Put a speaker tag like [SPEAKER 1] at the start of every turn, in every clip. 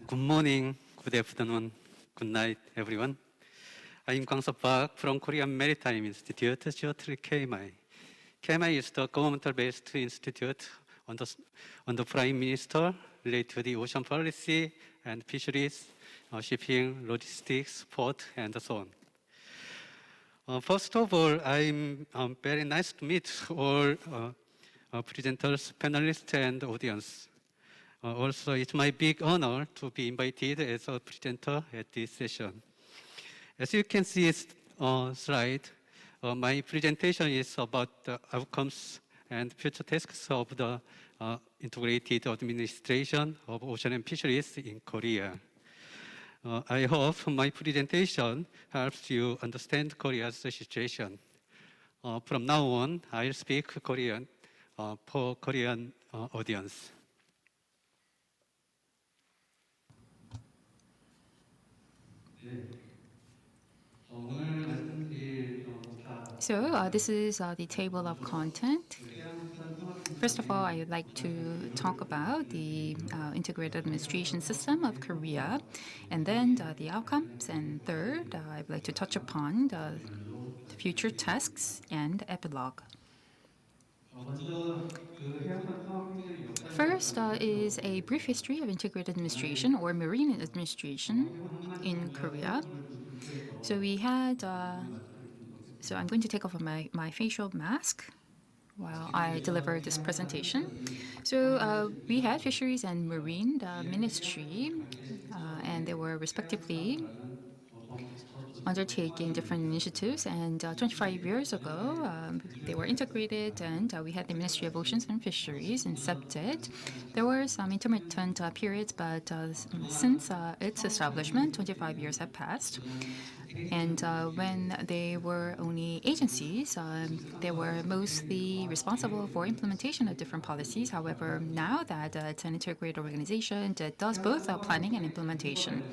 [SPEAKER 1] Good morning, good afternoon, good night, everyone. I'm Kwang Seo from Korea Maritime Institute, shortly KMI. KMI is the governmental-based institute under Prime Minister related to the ocean policy and fisheries, shipping, logistics, port, and so on. First of all, I'm very nice to meet all presenters, panelists, and audience. Also, it's my big honor to be invited as a presenter at this session. As you can see this slide, my presentation is about the outcomes and future tasks of the integrated administration of ocean and fisheries in Korea. I hope my presentation helps you understand Korea's situation. From now on, I'll speak Korean for Korean audience.
[SPEAKER 2] So this is the table of content. First of all, I would like to talk about the integrated administration system of Korea, and then the outcomes, and third, I would like to touch upon the future tasks and epilogue. First is a brief history of integrated administration or marine administration in Korea. So we had, so I'm going to take off my facial mask while I deliver this presentation. So we had Fisheries and Marine Ministry, and they were respectively undertaking different initiatives. And 25 years ago, they were integrated, and we had the Ministry of Oceans and Fisheries, incepted. There were some intermittent periods, but since its establishment, 25 years have passed. And when they were only agencies, they were mostly responsible for implementation of different policies. However, now that it's an integrated organization that does both planning and implementation.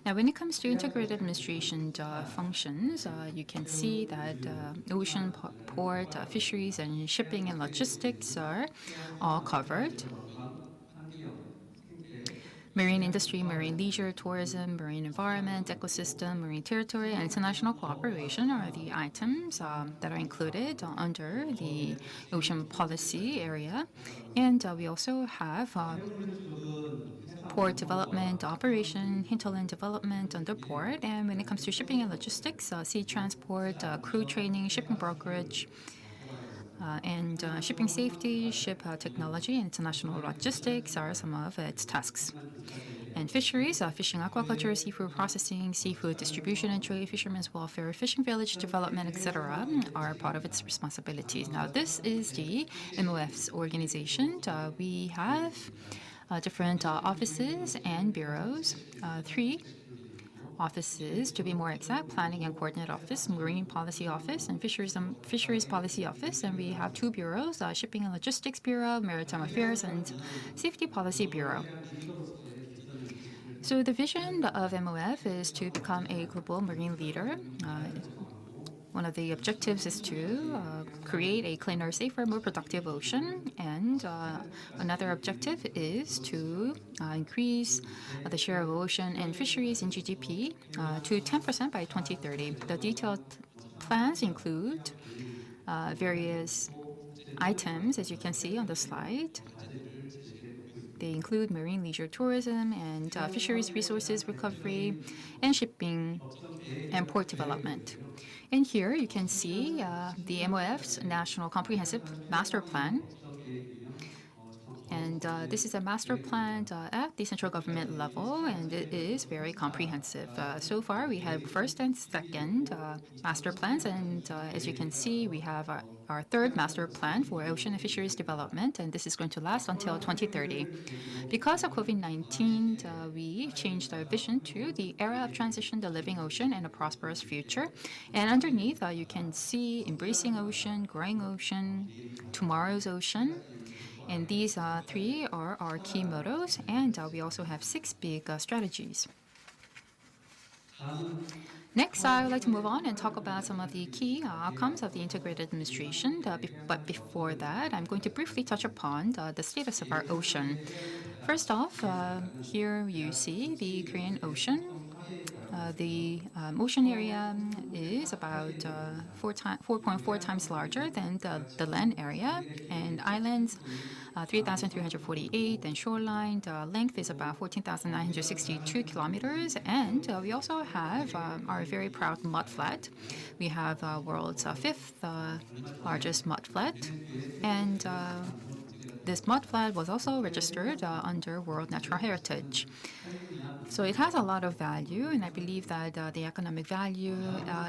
[SPEAKER 2] Now, when it comes to integrated administration functions, you can see that ocean, port, fisheries, and shipping and logistics are all covered. Marine industry, marine leisure, tourism, marine environment, ecosystem, marine territory, and international cooperation are the items that are included under the ocean policy area. And we also have port development, operation, hinterland development under port. And when it comes to shipping and logistics, sea transport, crew training, shipping brokerage, and shipping safety, ship technology, and international logistics are some of its tasks. And fisheries, fishing, aquaculture, seafood processing, seafood distribution and trade, fishermen's welfare, fishing village development, etc., are part of its responsibilities. Now, this is the MOF's organization. We have different offices and bureaus, 3 offices, to be more exact: Planning and Coordinate Office, Marine Policy Office, and Fisheries Policy Office. And we have 2 bureaus, Shipping and Logistics Bureau, Maritime Affairs, and Safety Policy Bureau. So the vision of MOF is to become a global marine leader. One of the objectives is to create a cleaner, safer, more productive ocean. And another objective is to increase the share of ocean and fisheries in GDP to 10% by 2030. The detailed plans include various items, as you can see on the slide. They include marine leisure tourism and fisheries resources recovery and shipping and port development. And here you can see the MOF's National Comprehensive Master Plan. And this is a master plan at the central government level, and it is very comprehensive. So far, we have first and second master plans, and as you can see, we have our third master plan for ocean and fisheries development, and this is going to last until 2030. Because of COVID-19, we changed our vision to the era of transition, the living ocean, and a prosperous future. And underneath, you can see embracing ocean, growing ocean, tomorrow's ocean. And these 3 are our key mottos, and we also have 6 big strategies. Next, I would like to move on and talk about some of the key outcomes of the integrated administration. But before that, I'm going to briefly touch upon the status of our ocean. First off, here you see the Korean Ocean. The ocean area is about 4.4 times larger than the land area, and islands 3,348, and shoreline the length is about 14,962 kilometers. And we also have our very proud mudflat. We have world's fifth largest mudflat, and this mudflat was also registered under World Natural Heritage. So it has a lot of value, and I believe that the economic value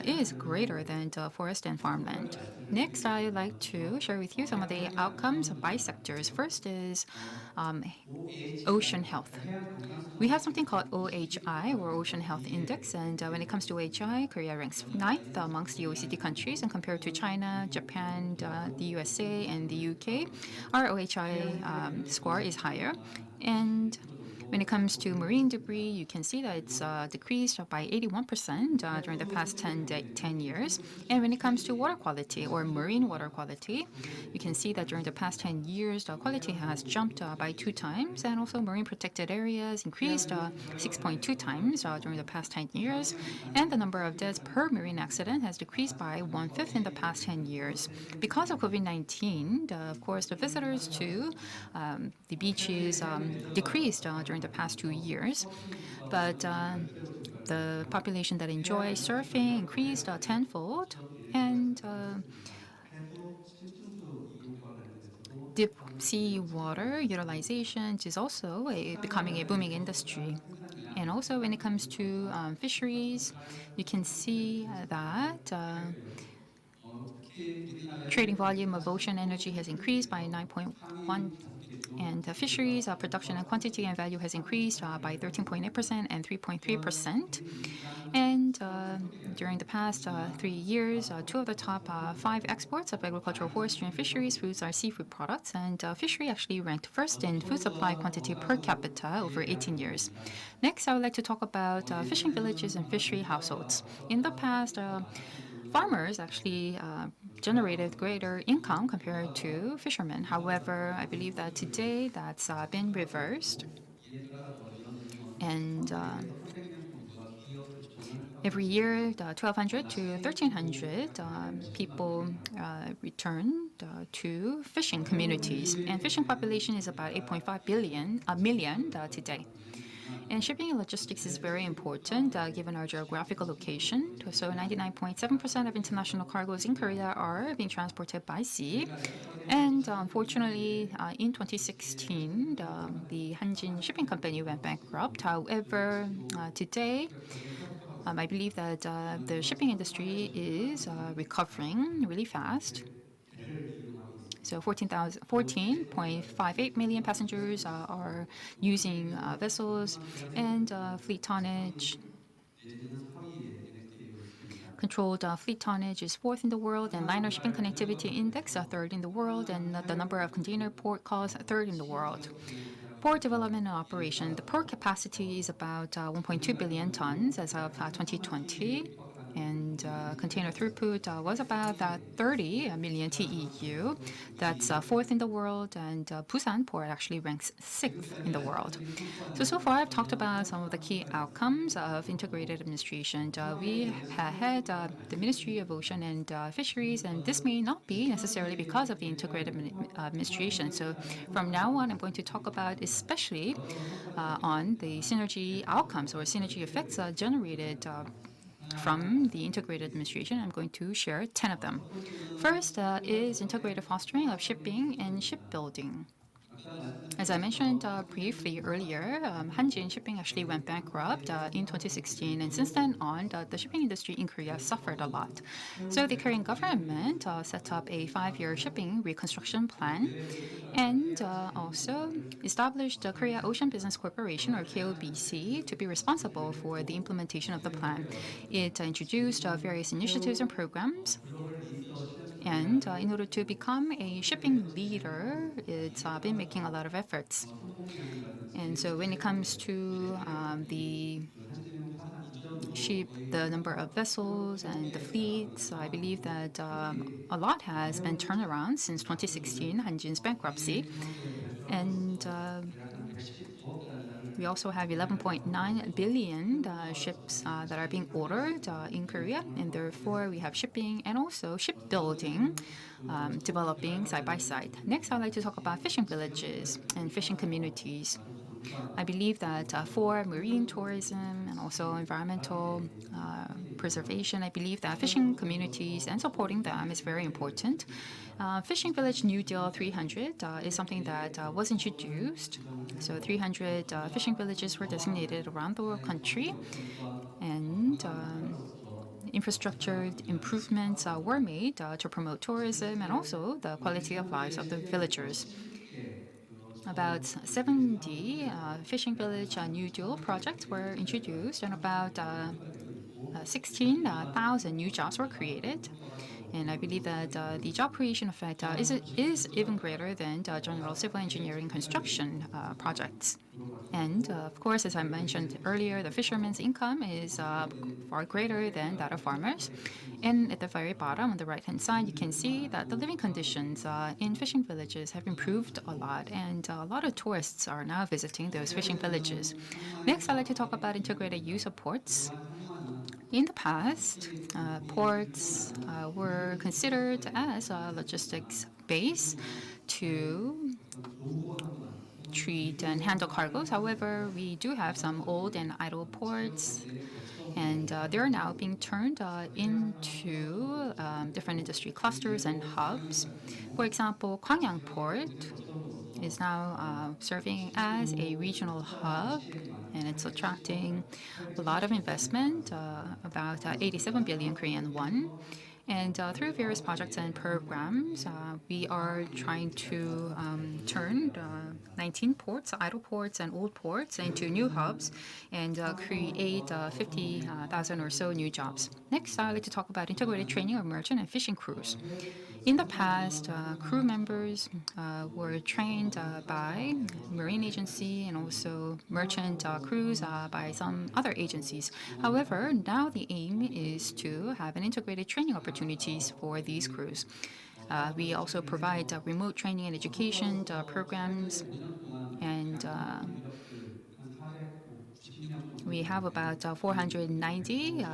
[SPEAKER 2] is greater than the forest and farmland. Next, I would like to share with you some of the outcomes by sectors. First is ocean health. We have something called OHI, or Ocean Health Index, and when it comes to OHI, Korea ranks 9th amongst the OECD countries, and compared to China, Japan, the USA, and the UK, our OHI score is higher. And when it comes to marine debris, you can see that it's decreased by 81% during the past 10 years. And when it comes to water quality, or marine water quality, you can see that during the past 10 years, the quality has jumped by 2 times, and also marine protected areas increased 6.2 times during the past 10 years. And the number of deaths per marine accident has decreased by 1/5 in the past 10 years. Because of COVID-19, of course, the visitors to the beaches decreased during the past 2 years, but the population that enjoys surfing increased tenfold, and deep sea water utilization is also becoming a booming industry. And also when it comes to fisheries, you can see that trading volume of ocean energy has increased by 9.1%, and fisheries production and quantity and value has increased by 13.8% and 3.3%. And during the past 3 years, 2 of the top 5 exports of agricultural, forestry, and fisheries foods are seafood products, and fishery actually ranked first in food supply quantity per capita over 18 years. Next, I would like to talk about fishing villages and fishery households. In the past, farmers actually generated greater income compared to fishermen. However, I believe that today that's been reversed. And every year, 1,200 to 1,300 people return to fishing communities. And fishing population is about 8.5 million today. And shipping and logistics is very important given our geographical location. So 99.7% of international cargoes in Korea are being transported by sea. And unfortunately, in 2016, the Hanjin Shipping Company went bankrupt. However, today, I believe that the shipping industry is recovering really fast. So 14.58 million passengers are using vessels, and fleet tonnage. Controlled fleet tonnage is 4th in the world, and liner shipping connectivity index 3rd in the world, and the number of container port calls 3rd in the world. Port development and operation. The port capacity is about 1.2 billion tons as of 2020. And container throughput was about 30 million TEU. That's 4th in the world, and Busan Port actually ranks 6th in the world. So far I've talked about some of the key outcomes of integrated administration. We had the Ministry of Ocean and Fisheries, and this may not be necessarily because of the integrated administration. So from now on, I'm going to talk about especially on the synergy outcomes or synergy effects generated from the integrated administration. I'm going to share 10 of them. First is integrated fostering of shipping and shipbuilding. As I mentioned briefly earlier, Hanjin Shipping actually went bankrupt in 2016, and since then on, the shipping industry in Korea suffered a lot. So the Korean government set up a 5-year shipping reconstruction plan, and also established the Korea Ocean Business Corporation, or KOBC, to be responsible for the implementation of the plan. It introduced various initiatives and programs. And in order to become a shipping leader, it's been making a lot of efforts. And so when it comes to the the number of vessels and the fleets. I believe that a lot has been turned around since 2016, Hanjin's bankruptcy. And we also have 11.9 billion ships that are being ordered in Korea, and therefore we have shipping and also shipbuilding developing side by side. Next, I'd like to talk about fishing villages and fishing communities. I believe that for marine tourism and also environmental preservation, I believe that fishing communities and supporting them is very important. Fishing Village New Deal 300 is something that was introduced. So 300 fishing villages were designated around the country, and infrastructure improvements were made to promote tourism and also the quality of lives of the villagers. About 70 fishing village New Deal projects were introduced, and about 16,000 new jobs were created. And I believe that the job creation effect is even greater than the general civil engineering construction projects. And of course, as I mentioned earlier, the fishermen's income is far greater than that of farmers. And at the very bottom on the right-hand side, you can see that the living conditions in fishing villages have improved a lot, and a lot of tourists are now visiting those fishing villages. Next, I'd like to talk about integrated use of ports. In the past, ports were considered as a logistics base to treat and handle cargoes. However, we do have some old and idle ports, and they are now being turned into different industry clusters and hubs. For example, Gwangyang Port is now serving as a regional hub, and it's attracting a lot of investment, about 87 billion Korean won. And through various projects and programs, we are trying to turn 19 ports, idle ports and old ports, into new hubs and create 50,000 or so new jobs. Next, I'd like to talk about integrated training of merchant and fishing crews. In the past, crew members were trained by marine agency and also merchant crews by some other agencies. However, now the aim is to have an integrated training opportunities for these crews. We also provide remote training and education programs, and we have about 490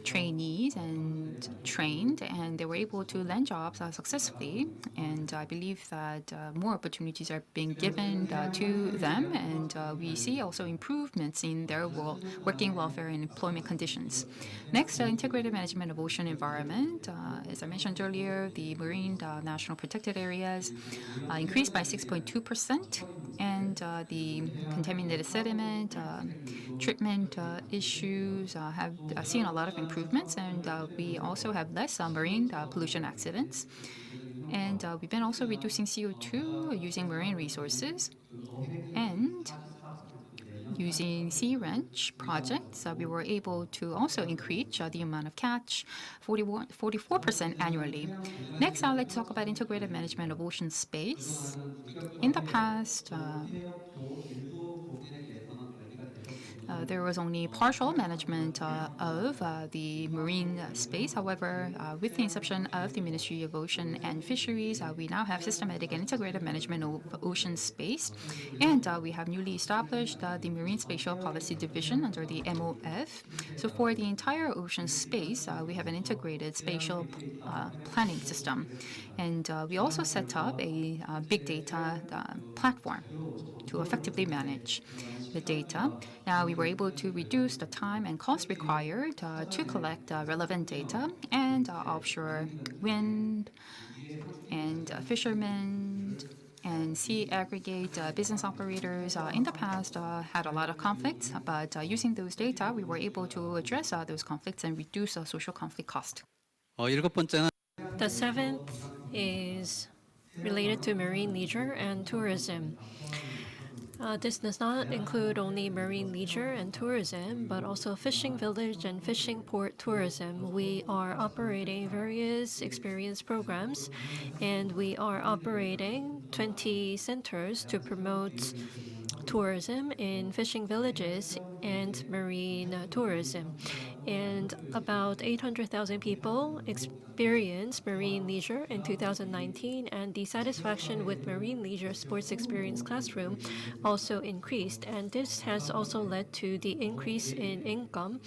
[SPEAKER 2] trainees and trained, and they were able to land jobs successfully. And I believe that more opportunities are being given to them, and we see also improvements in their working welfare and employment conditions. Next, integrated management of ocean environment. As I mentioned earlier, the marine national protected areas increased by 6.2%, and the contaminated sediment treatment issues have seen a lot of improvements, and we also have less marine pollution accidents. And we've been also reducing CO2 using marine resources, and using sea wrench projects, we were able to also increase the amount of catch 44% annually. Next, I'd like to talk about integrated management of ocean space. In the past, there was only partial management of the marine space. However, with the inception of the Ministry of Ocean and Fisheries, we now have systematic and integrated management of ocean space. And we have newly established the Marine Spatial Policy Division under the MOF. So for the entire ocean space, we have an integrated spatial planning system. And we also set up a big data platform to effectively manage the data. Now, we were able to reduce the time and cost required to collect relevant data, and offshore wind and fishermen and sea aggregate business operators in the past had a lot of conflicts, but using those data, we were able to address those conflicts and reduce social conflict cost.
[SPEAKER 1] 일곱 번째는
[SPEAKER 3] The seventh is related to marine leisure and tourism. This does not include only marine leisure and tourism, but also fishing village and fishing port tourism. We are operating various experience programs, and we are operating 20 centers to promote tourism in fishing villages and marine tourism. And about 800,000 people experienced marine leisure in 2019, and the satisfaction with marine leisure sports experience classroom also increased. And this has also led to the increase in income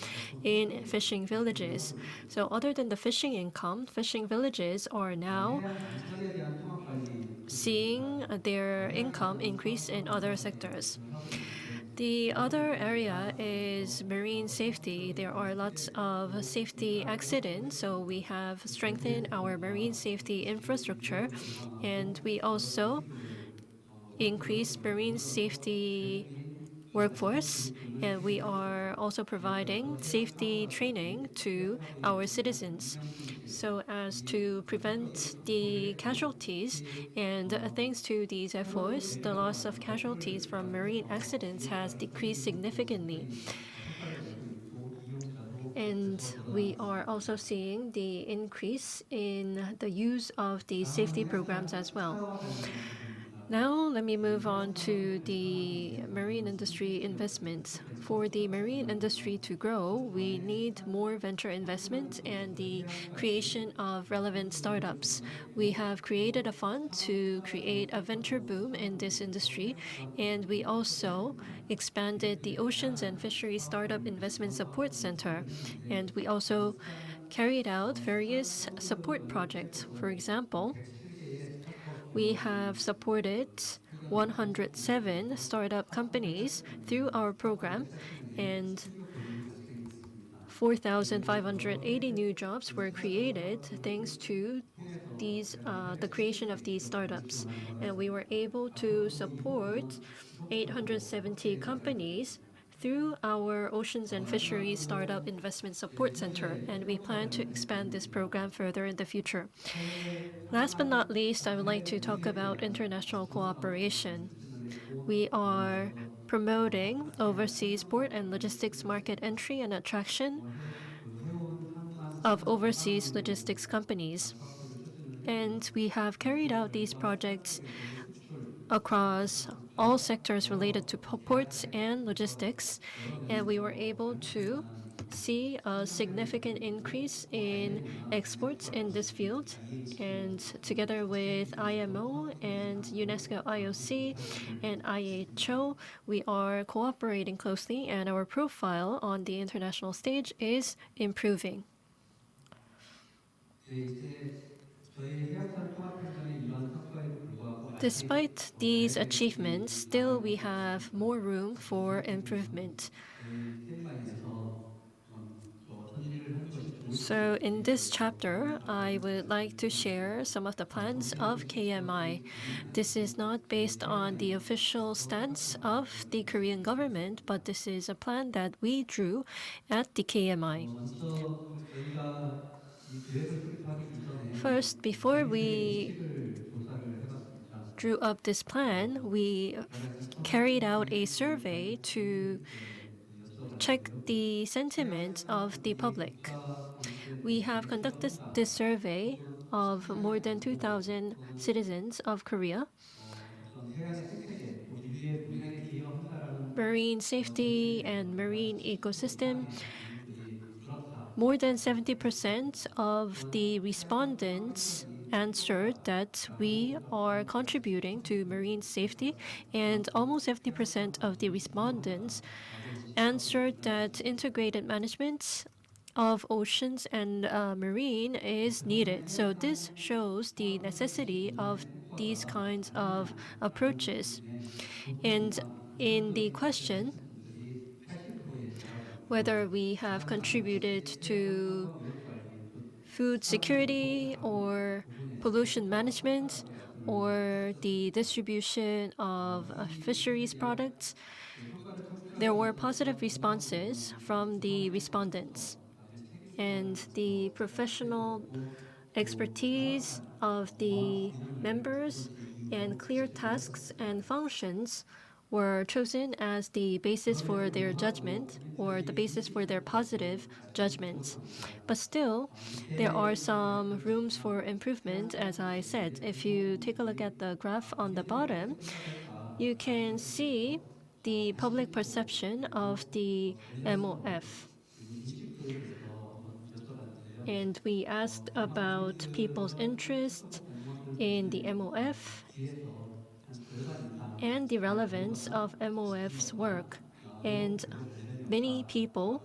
[SPEAKER 3] in fishing villages. So other than the fishing income, fishing villages are now seeing their income increase in other sectors. The other area is marine safety. There are lots of safety accidents, so we have strengthened our marine safety infrastructure, and we also increased marine safety workforce, and we are also providing safety training to our citizens so as to prevent the casualties. And thanks to these efforts, the loss of casualties from marine accidents has decreased significantly. And we are also seeing the increase in the use of the safety programs as well. Now, let me move on to the marine industry investments. For the marine industry to grow, we need more venture investment and the creation of relevant startups. We have created a fund to create a venture boom in this industry, and we also expanded the Oceans and Fisheries Startup Investment Support Center, and we also carried out various support projects. For example, we have supported 107 startup companies through our program, and 4,580 new jobs were created thanks to the creation of these startups. And we were able to support 870 companies through our Oceans and Fisheries Startup Investment Support Center, and we plan to expand this program further in the future. Last but not least, I would like to talk about international cooperation. We are promoting overseas port and logistics market entry and attraction of overseas logistics companies. And we have carried out these projects across all sectors related to ports and logistics, and we were able to see a significant increase in exports in this field. And together with IMO and UNESCO IOC and IHO, we are cooperating closely, and our profile on the international stage is improving. Despite these achievements, still we have more room for improvement. So in this chapter, I would like to share some of the plans of KMI. This is not based on the official stance of the Korean government, but this is a plan that we drew at the KMI. First, before we drew up this plan, we carried out a survey to check the sentiment of the public. We have conducted this survey of more than 2,000 citizens of Korea. Marine safety and marine ecosystem. More than 70% of the respondents answered that we are contributing to marine safety, and almost 70% of the respondents answered that integrated management of oceans and marine is needed. So this shows the necessity of these kinds of approaches. And in the question whether we have contributed to food security or pollution management or the distribution of fisheries products, there were positive responses from the respondents. And the professional expertise of the members and clear tasks and functions were chosen as the basis for their judgment or the basis for their positive judgments. But still, there are some rooms for improvement, as I said. If you take a look at the graph on the bottom, you can see the public perception of the MOF. And we asked about people's interest in the MOF and the relevance of MOF's work. And many people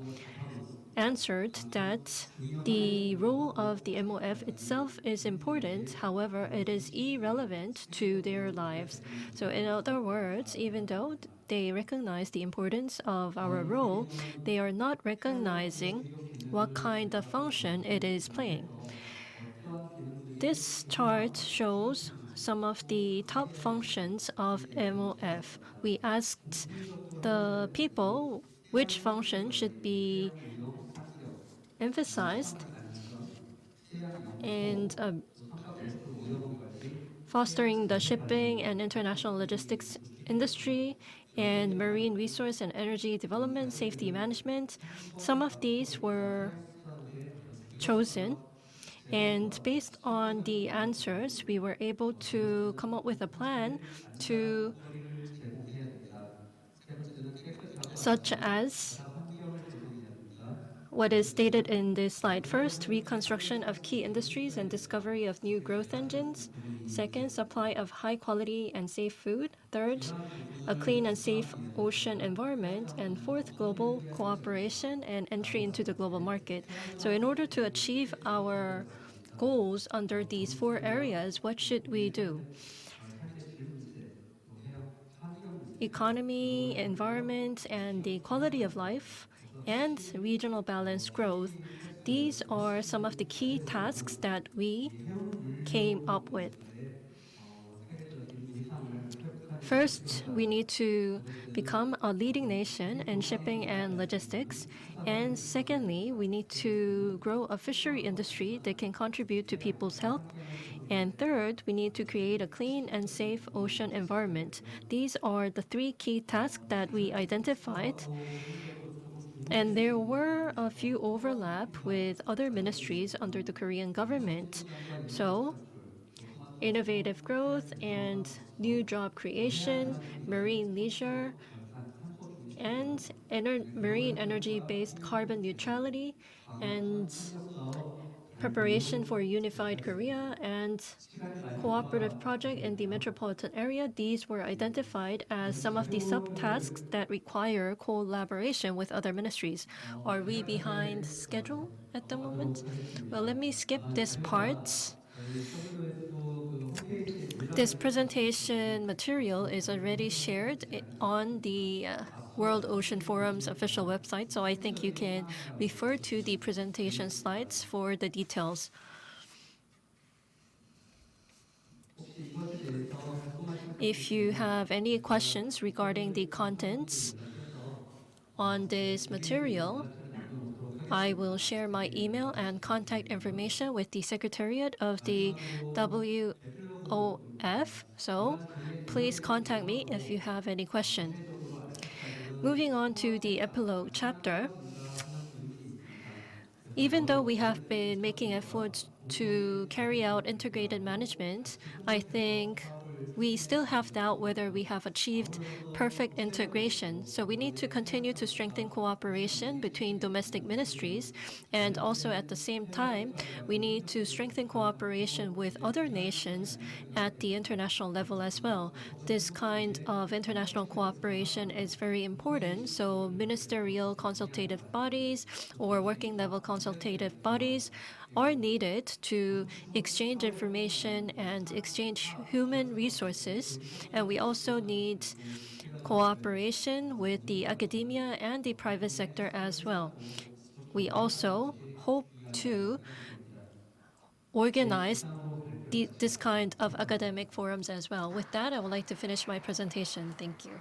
[SPEAKER 3] answered that the role of the MOF itself is important, however, it is irrelevant to their lives. So, in other words, even though they recognize the importance of our role, they are not recognizing what kind of function it is playing. This chart shows some of the top functions of MOF. We asked the people which function should be emphasized, and fostering the shipping and international logistics industry, and marine resource and energy development, safety management. Some of these were chosen, and based on the answers, we were able to come up with a plan to such as what is stated in this slide. First, reconstruction of key industries and discovery of new growth engines. Second, supply of high quality and safe food. Third, a clean and safe ocean environment. And fourth, global cooperation and entry into the global market. So in order to achieve our goals under these 4 areas, what should we do? Economy, environment, and the quality of life, and regional balanced growth. These are some of the key tasks that we came up with. First, we need to become a leading nation in shipping and logistics. And secondly, we need to grow a fishery industry that can contribute to people's health. And third, we need to create a clean and safe ocean environment. These are the 3 key tasks that we identified. And there were a few overlap with other ministries under the Korean government. So, innovative growth and new job creation, marine leisure, and marine energy-based carbon neutrality, and preparation for a unified Korea, and cooperative project in the metropolitan area. These were identified as some of the subtasks that require collaboration with other ministries. Are we behind schedule at the moment? Well, let me skip this part. This presentation material is already shared on the World Ocean Forum's official website, so I think you can refer to the presentation slides for the details. If you have any questions regarding the contents on this material, I will share my email and contact information with the Secretariat of the WOF, so please contact me if you have any question. Moving on to the epilogue chapter. Even though we have been making efforts to carry out integrated management, I think we still have doubt whether we have achieved perfect integration. So we need to continue to strengthen cooperation between domestic ministries, and also at the same time, we need to strengthen cooperation with other nations at the international level as well. This kind of international cooperation is very important, so ministerial consultative bodies or working level consultative bodies are needed to exchange information and exchange human resources. And we also need cooperation with the academia and the private sector as well. We also hope to organize this kind of academic forums as well. With that, I would like to finish my presentation. Thank you.